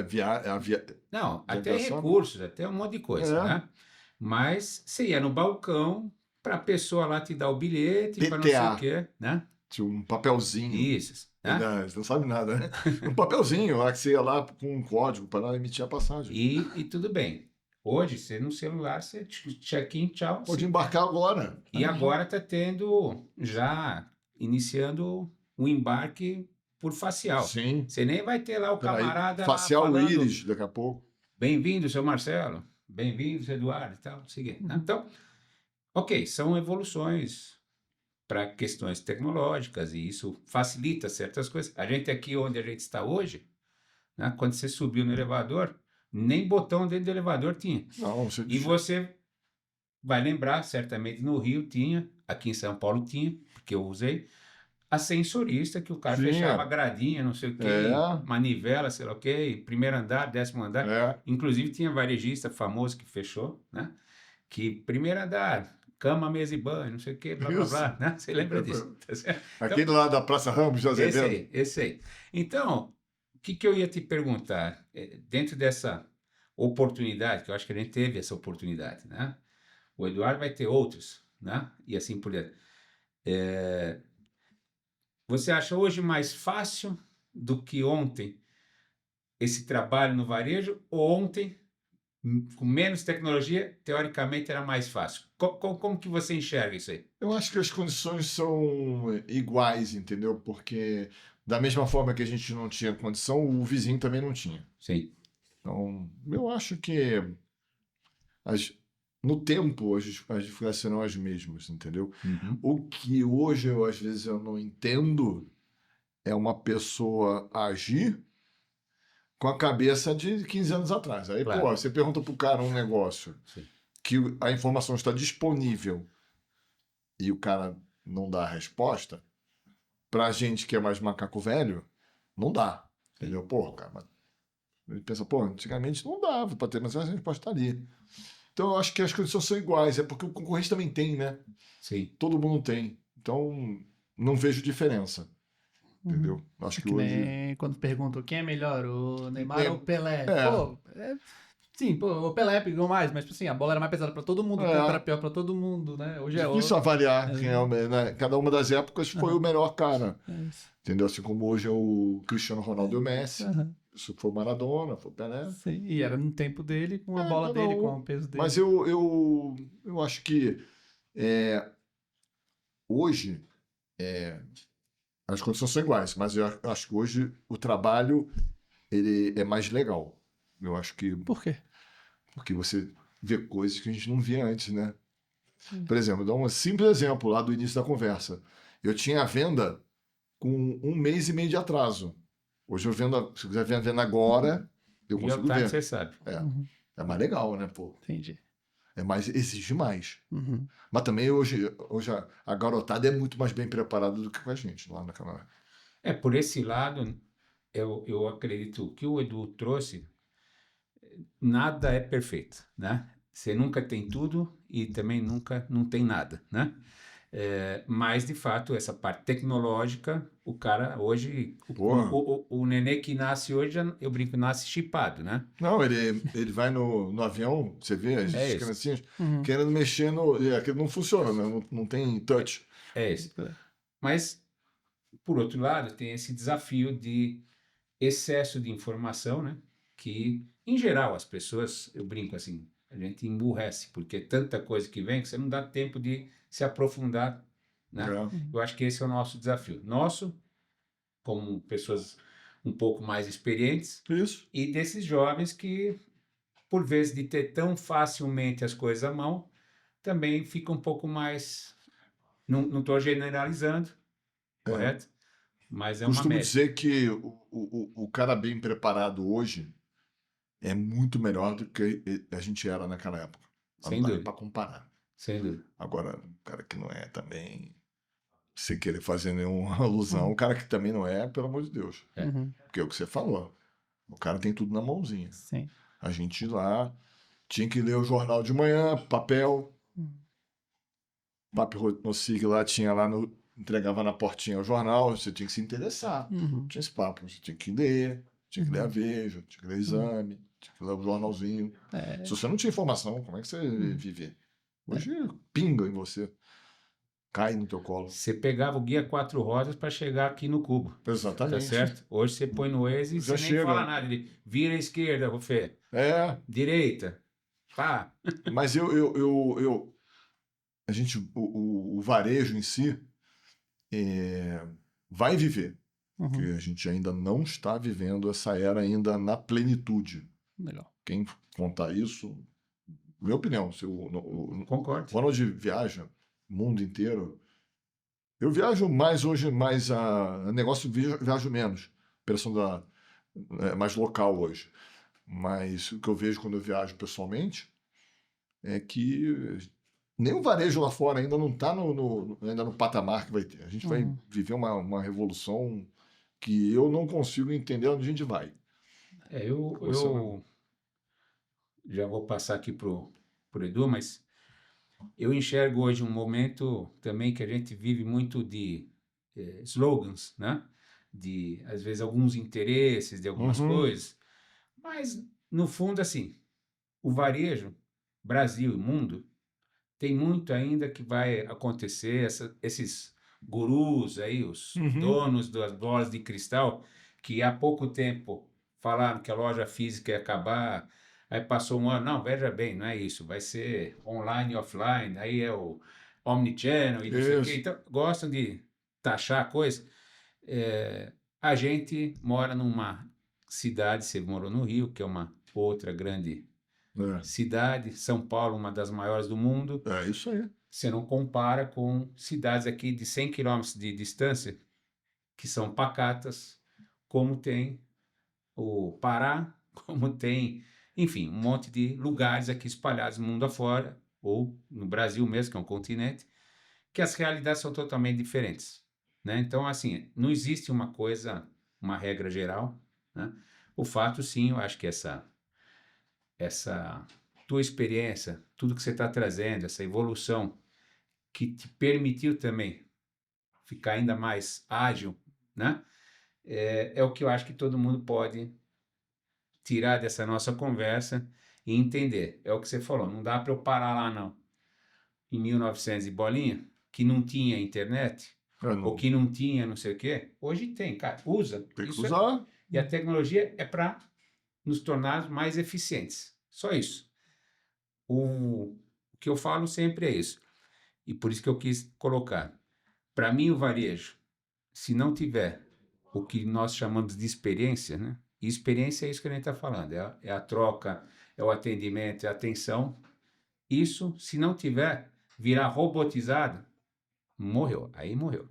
Não, até aviação, recursos, até um monte de coisa, né? Mas você ia no balcão para a pessoa lá te dar o bilhete, para não sei o quê, né? Tinha um papelzinho. Isso, né? Não, você não sabe nada, né? Um papelzinho lá que você ia lá com um código para emitir a passagem. E tudo bem. Hoje, você no celular, você check-in, tchau. Pode embarcar agora. E agora está tendo, já iniciando o embarque por facial. Sim. Você nem vai ter lá o camarada facial lá falando, íris daqui a pouco. Bem-vindo, seu Marcelo. Bem-vindo, seu Eduardo e tal. Então, ok, são evoluções para questões tecnológicas e isso facilita certas coisas. A gente aqui onde a gente está hoje, né, quando você subiu no elevador, nem botão dentro do elevador tinha. Não, E você vai lembrar, certamente no Rio tinha, aqui em São Paulo tinha, porque eu usei, ascensorista, que o cara Tinha. fechava a gradinha, não sei o quê, É. manivela, sei lá o quê, primeiro andar, 10º andar. É. Inclusive tinha varejista famoso que fechou, né? Que primeiro andar, cama, mesa e banho, não sei o quê, blá, blá, Isso. blá, né? Você lembra disso? Tá certo? Então, Aquele lá da Praça Ramos de Azevedo. esse aí. Então, o que eu ia te perguntar? Dentro dessa oportunidade, que eu acho que a gente teve essa oportunidade, né? O Eduardo vai ter outros, né? E assim por diante. Você acha hoje mais fácil do que ontem esse trabalho no varejo? Ou ontem, com menos tecnologia, teoricamente era mais fácil? Como que você enxerga isso aí? Eu acho que as condições são iguais, entendeu? Porque da mesma forma que a gente não tinha condição, o vizinho também não tinha. Sim, Então, eu acho que as- no tempo as dificuldades serão as mesmas, entendeu? uhum, O que hoje eu às vezes eu não entendo é uma pessoa agir com a cabeça de 15 anos atrás. Aí, pô, claro, você pergunta pro cara um negócio sim, que a informação está disponível e o cara não dá a resposta, pra gente que é mais macaco velho, não dá. Entendeu? Pô, cara, mas ele pensa, pô, antigamente não dava pra ter, mas a resposta tá ali. Então eu acho que as condições são iguais, é porque o concorrente também tem, né? sim. Todo mundo tem. Então, não vejo diferença, entendeu? Acho É que que hoje. nem quando perguntam quem é melhor, o Neymar ou o Nem- Pelé. É, Pô, sim, pô, o Pelé pegou mais, mas tipo assim, a bola era mais pesada pra todo mundo, o tempo era é. pior pra todo mundo, né? Hoje é Difícil o. avaliar quem é o né? Cada uma das épocas foi o Aham, melhor cara. é isso. Entendeu? Assim como hoje é o Cristiano Ronaldo e o Messi. Aham, Isso foi o Maradona, foi o Pelé. sim. E era no tempo dele, com a É, bola cada dele, com um. o peso Mas dele. eu acho que hoje as condições são iguais, mas eu acho que hoje o trabalho ele é mais legal. Eu acho que Por quê? porque você vê coisas que a gente não via antes, né? Hum. Por exemplo, vou dar um simples exemplo lá do início da conversa. Eu tinha a venda com 1 mês e meio de atraso. Hoje eu vendo, se eu quiser ver a venda agora, eu Real consigo time, ver. você sabe. É, Uhum, é mais legal, né, pô? entendi. É mais, exige mais. Uhum. Mas também hoje a garotada é muito mais bem preparada do que com a gente lá naquela. Por esse lado, eu acredito que o Edu trouxe, nada é perfeito, né? Você nunca tem tudo e também nunca não tem nada, né? Mas, de fato, essa parte tecnológica, o cara hoje, Porra. o nenê que nasce hoje, eu brinco, nasce chipado, né? Não, ele vai no avião, você vê as É isso, criancinhas Uhum. querendo mexer no. Aquilo não funciona, né? Não tem touch. é isso. Mas, por outro lado, tem esse desafio de excesso de informação, né? Que, em geral, as pessoas, eu brinco assim, a gente emburrece, porque é tanta coisa que vem que você não dá tempo de se aprofundar, né? É. Uhum. Eu acho que esse é o nosso desafio. Nosso, como pessoas um pouco mais experientes, Isso. e desses jovens que, por vezes de ter tão facilmente as coisas à mão, também fica um pouco mais. Não estou generalizando, É. correto? Mas é uma Costumo média. dizer que o cara bem preparado hoje é muito melhor do que a gente era naquela época. Mas Sem não dá nem dúvida, para comparar. sem dúvida. Agora, o cara que não é também, sem querer fazer nenhuma alusão, Uhum. o cara que também não é, pelo amor de Deus. Uhum. Porque é o que você falou. O cara tem tudo na mãozinha. Sim. A gente lá tinha que ler o jornal de manhã, papel. Uhum. Papo no SIG lá tinha lá no. Entregava na portinha o jornal, você tinha que se interessar. Uhum. Tinha esse papo, você tinha que ler, tinha que ler a Uhum. Veja, tinha que ler Exame, tinha que ler o jornalzinho. É. Se você não tinha informação, como é que você Uhum. viver? Hoje pinga em você, cai no teu colo. Você pegava o guia 4 rodas para chegar aqui no cubo, tá Exatamente. certo? Hoje você põe no Waze e Já você nem chega. fala nada. Ele vira à esquerda, Rufê. É, Direita. Pá. mas a gente, o varejo em si vai viver, porque Uhum. a gente ainda não está vivendo essa era ainda na plenitude. Legal. Quem contar isso, minha opinião, se Concordo. o Ronald viaja o mundo inteiro, eu viajo mais hoje, mais a negócio viajo menos, operação mais local hoje. Mas o que eu vejo quando eu viajo pessoalmente é que Nem o varejo lá fora ainda não está ainda no patamar que vai ter. A gente vai viver uma revolução que eu não consigo entender onde a gente vai. Eu já vou passar aqui pro Edu, mas eu enxergo hoje um momento também que a gente vive muito de slogans, né? De, às vezes, alguns interesses, de algumas coisas. Mas, no fundo, assim, o varejo, Brasil e mundo, tem muito ainda que vai acontecer, esses gurus aí, os donos das bolas de cristal, que há pouco tempo falaram que a loja física ia acabar, aí passou um ano, não, veja bem, não é isso, vai ser online e offline, aí é o omnichannel e não sei o quê, então gostam de taxar a coisa. A gente mora numa cidade, você morou no Rio, que é uma outra grande cidade, São Paulo, uma das maiores do mundo. É isso aí. Você não compara com cidades aqui de 100 quilômetros de distância, que são pacatas, como tem o Pará, como tem, enfim, um monte de lugares aqui espalhados no mundo afora, ou no Brasil mesmo, que é um continente, que as realidades são totalmente diferentes, né? Então, assim, não existe uma coisa, uma regra geral, né? O fato, sim, eu acho que essa tua experiência, tudo que você está trazendo, essa evolução que te permitiu também ficar ainda mais ágil, né? É o que eu acho que todo mundo pode tirar dessa nossa conversa e entender. É o que você falou, não dá para eu parar lá, não. Em 1900 e bolinha, que não tinha internet, ou que não tinha não sei o quê. Hoje tem, cara, usa. Tem que usar. E a tecnologia é para nos tornar mais eficientes. Só isso. O que eu falo sempre é isso. E por isso que eu quis colocar. Para mim, o varejo, se não tiver o que nós chamamos de experiência, né? E experiência é isso que a gente está falando, é a troca, é o atendimento, é a atenção. Isso, se não tiver, virar robotizado, morreu, aí morreu.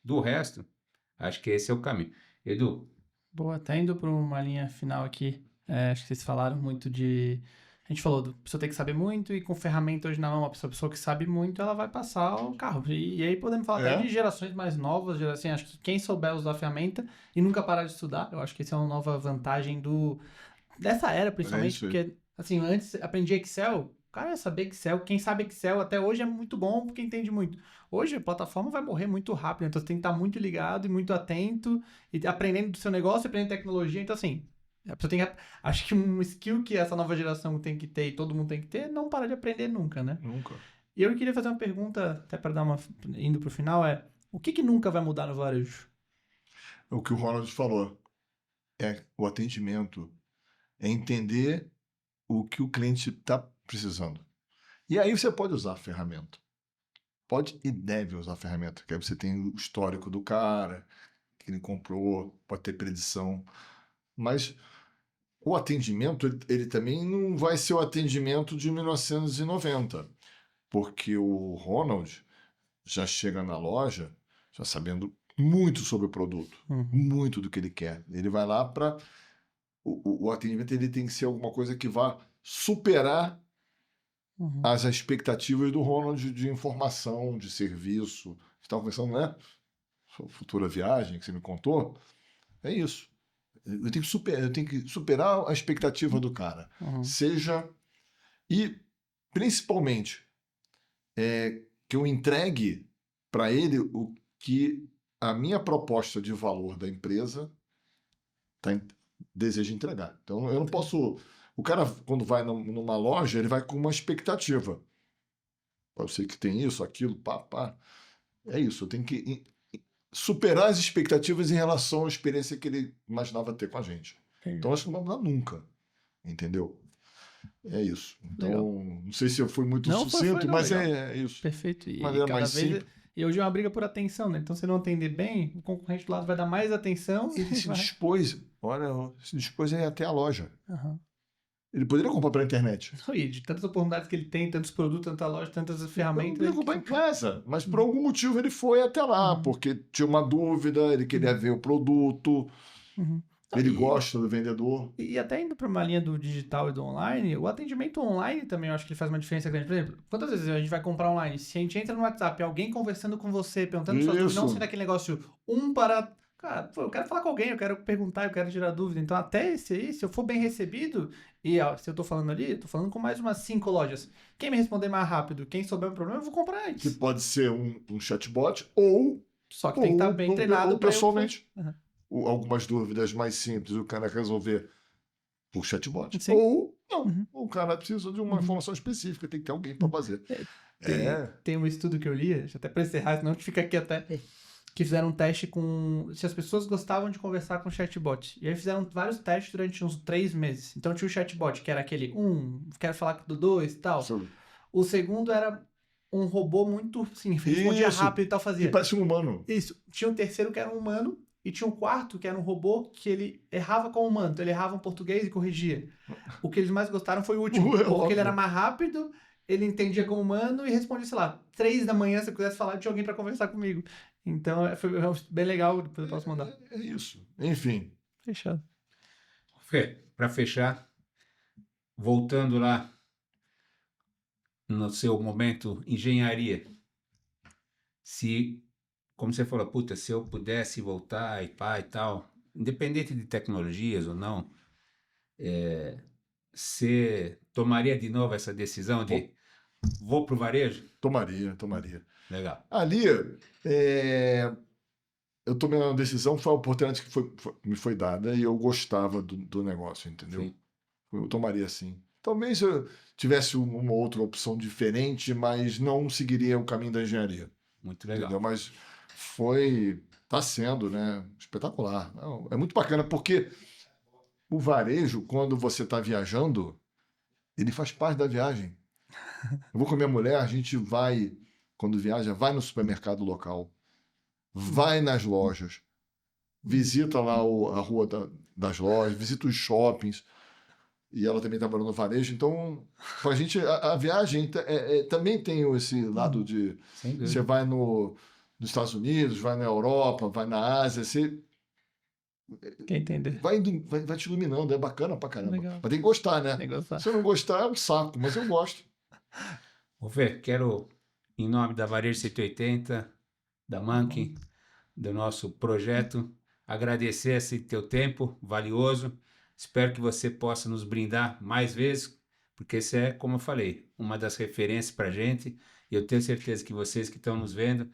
Do resto, acho que esse é o caminho. Edu? Boa, até indo para uma linha final aqui, acho que vocês falaram muito de... A gente falou, a pessoa tem que saber muito e com ferramenta hoje na mão, a pessoa que sabe muito, ela vai passar o carro. E aí podemos falar até de gerações mais novas, assim, acho que quem souber usar a ferramenta e nunca parar de estudar, eu acho que essa é uma nova vantagem dessa era, principalmente, porque, assim, antes aprendi Excel, o cara ia saber Excel, quem sabe Excel até hoje é muito bom porque entende muito. Hoje a plataforma vai morrer muito rápido, então você tem que estar muito ligado e muito atento, e aprendendo do seu negócio, aprendendo tecnologia, então assim... A pessoa tem que, acho que um skill que essa nova geração tem que ter e todo mundo tem que ter é não parar de aprender nunca, né? Nunca. E eu queria fazer uma pergunta, até para dar uma... Indo pro final, o que nunca vai mudar no varejo? O que o Ronald falou é o atendimento, é entender o que o cliente está precisando. E aí você pode usar a ferramenta. Pode e deve usar a ferramenta, que aí você tem o histórico do cara, que ele comprou, pode ter predição. Mas o atendimento, ele também não vai ser o atendimento de 1990, porque o Ronald já chega na loja já sabendo muito sobre o produto, muito do que ele quer. Ele vai lá para... O atendimento ele tem que ser alguma coisa que vá superar as expectativas do Ronald de informação, de serviço. Você estava conversando, né? Sua futura viagem que você me contou. É isso. Eu tenho que superar a expectativa do cara. Seja... E, principalmente, que eu entregue para ele o que a minha proposta de valor da empresa deseja entregar. Então, eu não posso... O cara, quando vai numa loja, ele vai com uma expectativa. Eu sei que tem isso, aquilo, pá. É isso, eu tenho que superar as expectativas em relação à experiência que ele imaginava ter com a gente. Então, acho que não vai mudar nunca. Entendeu? É isso. Então, legal. Não sei se eu fui muito sucinto, mas é isso. Perfeito. E cada vez... E hoje é uma briga por atenção, né? Então, se não atender bem, o concorrente do lado vai dar mais atenção. Ele se dispôs, a ir até a loja. Ele poderia comprar pela internet. E de tantas oportunidades que ele tem, tantos produtos, tanta loja, tantas ferramentas... Ele poderia comprar em casa, mas por algum motivo ele foi até lá, porque tinha uma dúvida, ele queria ver o produto. Ele E- gosta do vendedor. E até indo para uma linha do digital e do online, o atendimento online também eu acho que ele faz uma diferença grande. Por exemplo, quantas vezes a gente vai comprar online? Se a gente entra no WhatsApp, alguém conversando com você, perguntando suas dúvidas, não Isso. sendo aquele negócio para. Cara, pô, eu quero falar com alguém, eu quero perguntar, eu quero tirar dúvida. Então, até esse aí, se eu for bem recebido, e ó, se eu tô falando ali, eu tô falando com mais umas 5 lojas. Quem me responder mais rápido, quem souber o problema, eu vou comprar Que antes. pode ser um chatbot ou Só que tem que estar bem treinado ou para eu. pessoalmente. Aham. Algumas dúvidas mais simples o cara resolver por chatbot. Sim. Ou não. Uhum. O cara precisa de uma Uhum. informação específica, tem que ter alguém para fazer. Tem um estudo que eu li, deixa eu até pra encerrar, senão a gente fica aqui até. Que fizeram um teste com. Se as pessoas gostavam de conversar com chatbot. E aí fizeram vários testes durante uns 3 meses. Então tinha o chatbot, que era aquele quero falar do 2 e tal. Sobre- O segundo era um robô muito, assim, respondia Isso. rápido e tal, E fazia. parece um humano. Isso. Tinha um terceiro que era um humano. E tinha um quarto que era um robô que ele errava com o humano. Então ele errava em português e corrigia. O que eles mais gostaram foi o último. É Porque óbvio. ele era mais rápido, ele entendia como humano e respondia, sei lá, 3 da manhã, se eu quisesse falar, tinha alguém pra conversar comigo. Então foi bem legal, depois eu posso mandar. É isso. Enfim. Fechado. Fê, para fechar, voltando lá no seu momento engenharia, se, como você falou, puta, se eu pudesse voltar e pá e tal, independente de tecnologias ou não, você tomaria de novo essa decisão de vou pro varejo? Tomaria. Legal. Ali, eu tomei uma decisão, foi a oportunidade que me foi dada e eu gostava do negócio, entendeu? Sim. Eu tomaria sim. Talvez eu tivesse uma outra opção diferente, mas não seguiria o caminho da engenharia, Muito legal. entendeu? Mas tá sendo, né, espetacular. Não, é muito bacana porque o varejo, quando você está viajando, ele faz parte da viagem. Eu vou com a minha mulher, a gente vai, quando viaja, vai no supermercado local, vai nas lojas, visita lá a rua das lojas, visita os shoppings, e ela também trabalhou no varejo, então a gente, a viagem também tem esse lado de, Sem dúvida. você vai nos Estados Unidos, vai na Europa, vai na Ásia, você Quer entender? vai te iluminando, é bacana pra caramba. Legal. Mas tem que gostar, né? Tem que gostar. Se eu não gostar, é um saco, mas eu gosto. Ô Fê, quero, em nome da Varejo 180, da Monkey, do nosso projeto, agradecer esse teu tempo valioso. Espero que você possa nos brindar mais vezes, porque esse é, como eu falei, uma das referências para a gente. E eu tenho certeza que vocês que estão nos vendo,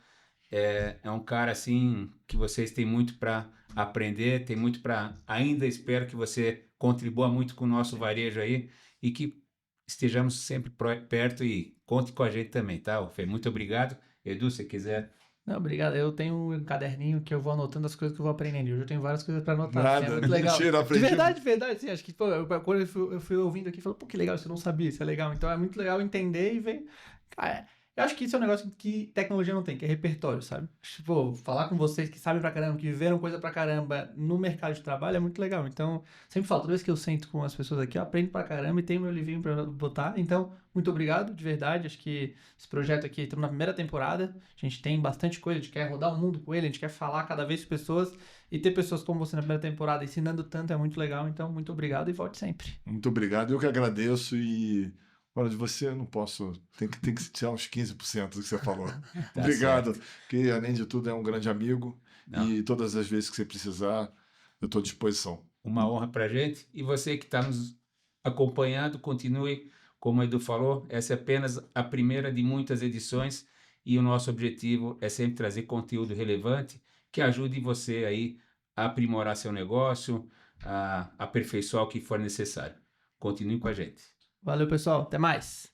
é um cara assim que vocês têm muito para aprender, tem muito para... Ainda espero que você contribua muito com o nosso varejo aí e que estejamos sempre perto e conte com a gente também, tá, Fê? Muito obrigado. Edu, se quiser... Não, obrigado. Eu tenho um caderninho que eu vou anotando as coisas que eu vou aprendendo. Hoje eu tenho várias coisas pra anotar. Nada, assim, é muito legal. mentira, De aprendi. verdade, sim. Acho que, pô, quando eu fui ouvindo aqui, falei, pô, que legal, isso eu não sabia, isso é legal. Então é muito legal entender e ver. Cara, eu acho que isso é um negócio que tecnologia não tem, que é repertório, sabe? Tipo, falar com vocês que sabem pra caramba, que viveram coisa pra caramba no mercado de trabalho é muito legal. Então, sempre falo, toda vez que eu sento com as pessoas aqui, eu aprendo pra caramba e tenho meu livrinho pra botar. Então, muito obrigado, de verdade. Acho que esse projeto aqui, estamos na primeira temporada, a gente tem bastante coisa, a gente quer rodar o mundo com ele, a gente quer falar cada vez com pessoas e ter pessoas como você na primeira temporada ensinando tanto é muito legal. Então, muito obrigado e volte sempre. Muito obrigado. Eu que agradeço e fora de você, eu não posso. Tem que tirar uns 15% do que você falou. Obrigado. Que, além de tudo, é um grande amigo. Não. E todas as vezes que você precisar, eu estou à disposição. Uma honra para a gente. E você que está nos acompanhando, continue, como o Edu falou, essa é apenas a primeira de muitas edições e o nosso objetivo é sempre trazer conteúdo relevante que ajude você aí a aprimorar seu negócio, a aperfeiçoar o que for necessário. Continue com a gente. Valeu, pessoal. Até mais.